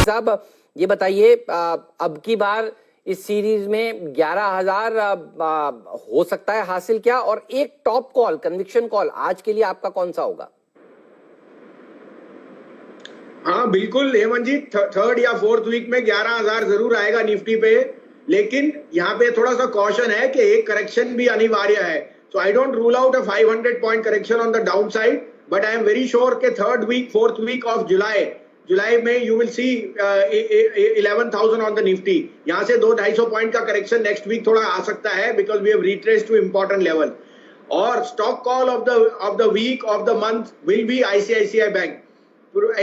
साहब ये बताइए, अब की बार इस सीरीज में 11,000 हो सकता है हासिल क्या, और एक टॉप कॉल, कन्विक्शन कॉल आज के लिए आपका कौन सा होगा? हाँ बिल्कुल हेमंत जी, थर्ड या फोर्थ वीक में 11,000 जरूर आएगा निफ्टी पे, लेकिन यहाँ पे थोड़ा सा कॉशन है कि एक करेक्शन भी अनिवार्य है। So I don't rule out a 500 point correction on the down side, but I am very sure के third week fourth week of July में you will see 11,000 on the Nifty. यहाँ से 200-250 पॉइंट का correction next week थोड़ा आ सकता है, because we have retraced two important level. और stock call of the week of the month will be ICICI bank.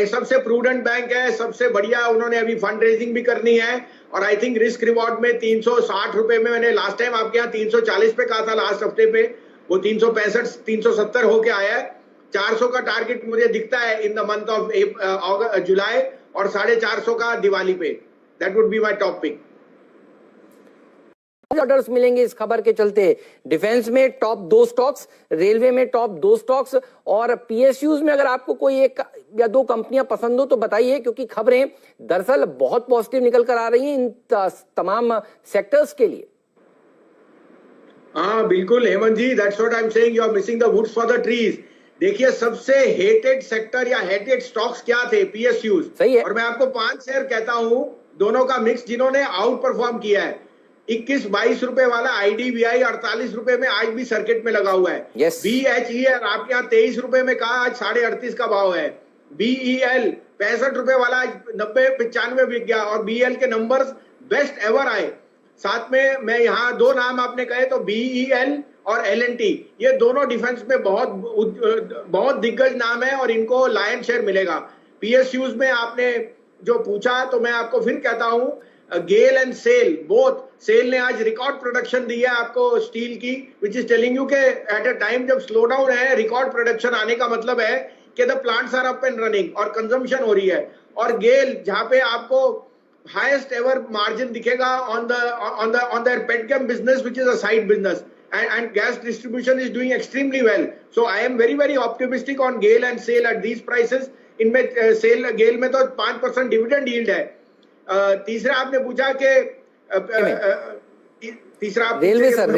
सबसे प्रूडेंट बैंक है, सबसे बढ़िया, उन्होंने अभी फंड रेजिंग भी करनी है, और आई थिंक रिस्क रिवॉर्ड में 360 रुपए में, मैंने लास्ट टाइम आपके यहाँ 340 पे कहा था लास्ट हफ्ते पे, वो 365 370 होके आया है। 400 का टारगेट मुझे दिखता है in the month of July, और 450 का दिवाली पे। That would be my top pick. Orders मिलेंगे इस खबर के चलते। डिफेंस में टॉप 2 स्टॉक्स, रेलवे में टॉप 2 स्टॉक्स, और पीएसयूज में अगर आपको कोई एक या 2 कंपनियां पसंद हो तो बताइए, क्योंकि खबरें दरअसल बहुत पॉजिटिव निकल कर आ रही हैं इन तमाम सेक्टर्स के लिए। हाँ बिल्कुल Hemant ji, that's what I am saying, you are missing the woods for the trees. देखिए सबसे हेटेड सेक्टर या हेटेड स्टॉक्स क्या थे? पीएसयूज। सही है। और मैं आपको 5 शेयर कहता हूं, दोनों का मिक्स, जिन्होंने आउट परफॉर्म किया है। 21-22 रुपए वाला आईडीबीआई 48 रुपए में आज भी सर्किट में लगा हुआ है। बीएचईएल आपके यहाँ 23 रुपए में कहा, आज 38.5 का भाव है। बीईएल 65 रुपए वाला आज 90-95 बिक गया, और बीएल के नंबर्स बेस्ट एवर आए। साथ में मैं यहाँ 2 नाम आपने कहे तो बीईएल और एलएनटी, ये दोनों डिफेंस में बहुत दिग्गज नाम है, और इनको लायन शेयर मिलेगा। पीएसयूज में आपने जो पूछा, तो मैं आपको फिर कहता हूं, गेल एंड सेल बोथ। सेल ने आज रिकॉर्ड प्रोडक्शन दी है आपको स्टील की, विच इज टेलिंग यू के एट अ टाइम जब स्लो डाउन है, रिकॉर्ड प्रोडक्शन आने का मतलब है कि the plants are up and running और कंजम्पशन हो रही है। और गेल, जहां पे आपको हाईएस्ट एवर मार्जिन दिखेगा on the petchem business, which is a side business, and gas distribution is doing extremely well. So I am very optimistic on GAIL and SAIL at these prices. इनमें cell गेल में तो 5% dividend yield है। तीसरा आपने पूछा कि तीसरा railway sir,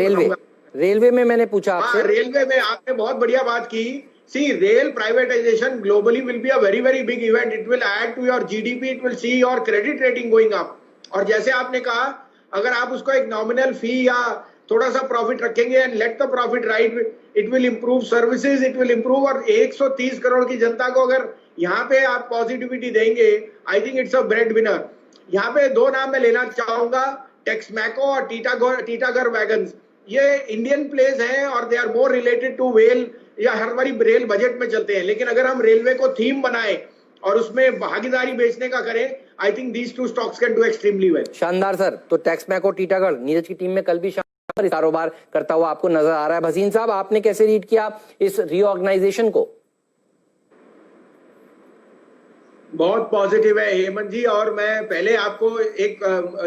railway में मैंने पूछा आपसे। रेलवे में आपने बहुत बढ़िया बात की। See, rail privatization globally will be a very big event. It will add to your GDP, it will see your credit rating going up. और जैसे आपने कहा, अगर आप उसको एक नॉमिनल फी या थोड़ा सा प्रॉफिट रखेंगे and let the profit right, it will improve services, it will improve. और 130 करोड़ की जनता को अगर यहाँ पे आप पॉजिटिविटी देंगे, I think it's a breadwinner. यहाँ पे 2 नाम मैं लेना चाहूंगा, टेक्समैको और टीटागर वैगन्स। ये इंडियन प्लेस हैं, और they are more related to well, या हर बारी रेल बजट में चलते हैं। लेकिन अगर हम रेलवे को थीम बनाए और उसमें भागीदारी बेचने का करें, I think these 2 stocks can do extremely well. शानदार सर। तो टेक्समैको, टीटागढ़, नीरज की टीम में कल भी कारोबार करता हुआ आपको नजर आ रहा है। भसीन साहब, आपने कैसे रीड किया इस रीऑर्गेनाइजेशन को? बहुत पॉजिटिव है हेमंत जी, और मैं पहले आपको एक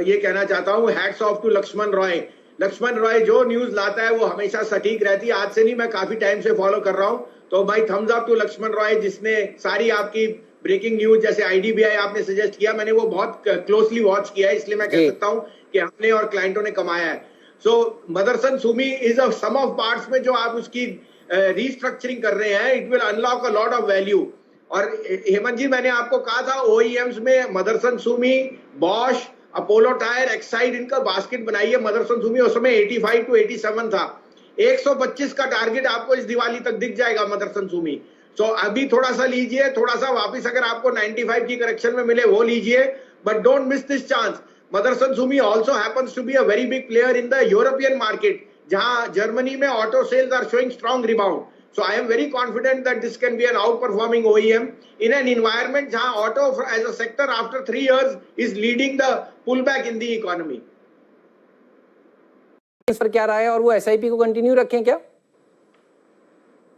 ये कहना चाहता हूँ, hats off to Laxman Roy. Laxman Roy जो न्यूज लाता है वो हमेशा सटीक रहती है। आज से नहीं, मैं काफी टाइम से फॉलो कर रहा हूँ। तो भाई thumbs up to Laxman Roy, जिसने सारी आपकी ब्रेकिंग न्यूज, जैसे आईडीबीआई आपने सजेस्ट किया, मैंने वो बहुत क्लोजली वॉच किया है, इसलिए मैं कह सकता हूँ कि हमने और क्लाइंटों ने कमाया है। So Motherson Sumi is a sum of parts में जो आप उसकी रीस्ट्रक्चरिंग कर रहे हैं, it will unlock a lot of value. और हेमंत जी, मैंने आपको कहा था ओईएम्स में मदरसन सुमी, बॉश, अपोलो टायर, एक्साइड, इनका बास्केट बनाइए। मदरसन सुमी उस समय 85 to 87 था। 125 का टारगेट आपको इस दिवाली तक दिख जाएगा मदरसन सुमी। सो अभी थोड़ा सा लीजिए, थोड़ा सा वापिस अगर आपको 95 की करेक्शन में मिले वो लीजिए, but don't miss this chance. Motherson Sumi also happens to be a very big player in the European market, जहां जर्मनी में auto sales are showing strong rebound. So I am very confident that this can be an outperforming OEM in an environment जहां auto as a sector after 3 years is leading the pullback in the economy. इस पर क्या राय है, और वो SIP को continue रखें क्या?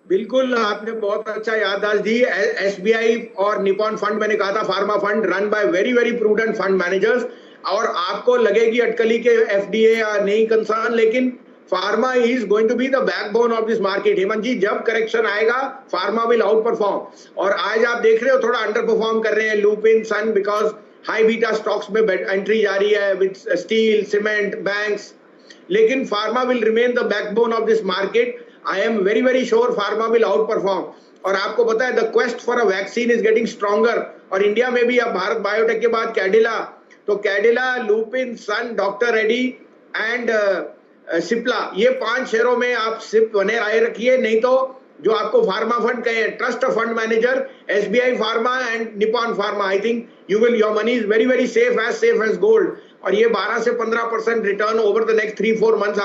बिल्कुल, आपने बहुत अच्छा याददाश्त दी। एसबीआई और निपॉन फंड, मैंने कहा था pharma fund, run by very prudent fund managers. और आपको लगेगी अटकली के एफडीए या नहीं कंसर्न, लेकिन pharma is going to be the backbone of this market. Hemant ji, जब करेक्शन आएगा फार्मा विल आउट परफॉर्म। और आज आप देख रहे हो थोड़ा अंडर परफॉर्म कर रहे हैं Lupin, Sun, because high beta stocks में एंट्री जारी है विद स्टील, सीमेंट, बैंक्स, लेकिन pharma will remain the backbone of this market. I am very very sure pharma will outperform. और आपको पता है the quest for a vaccine is getting stronger. और India में भी अब भारत बायोटेक के बाद कैडिला, तो कैडिला, लुपिन, सन, डॉक्टर रेड्डी एंड सिप्ला, ये 5 शेयरों में आप सिप बने आए रखिए. नहीं तो जो आपको फार्मा फंड कहे, trust fund manager, SBI pharma and Nippon pharma, I think you will, your money is very very safe as gold. और ये 12 से 15% return over the next 3-4 months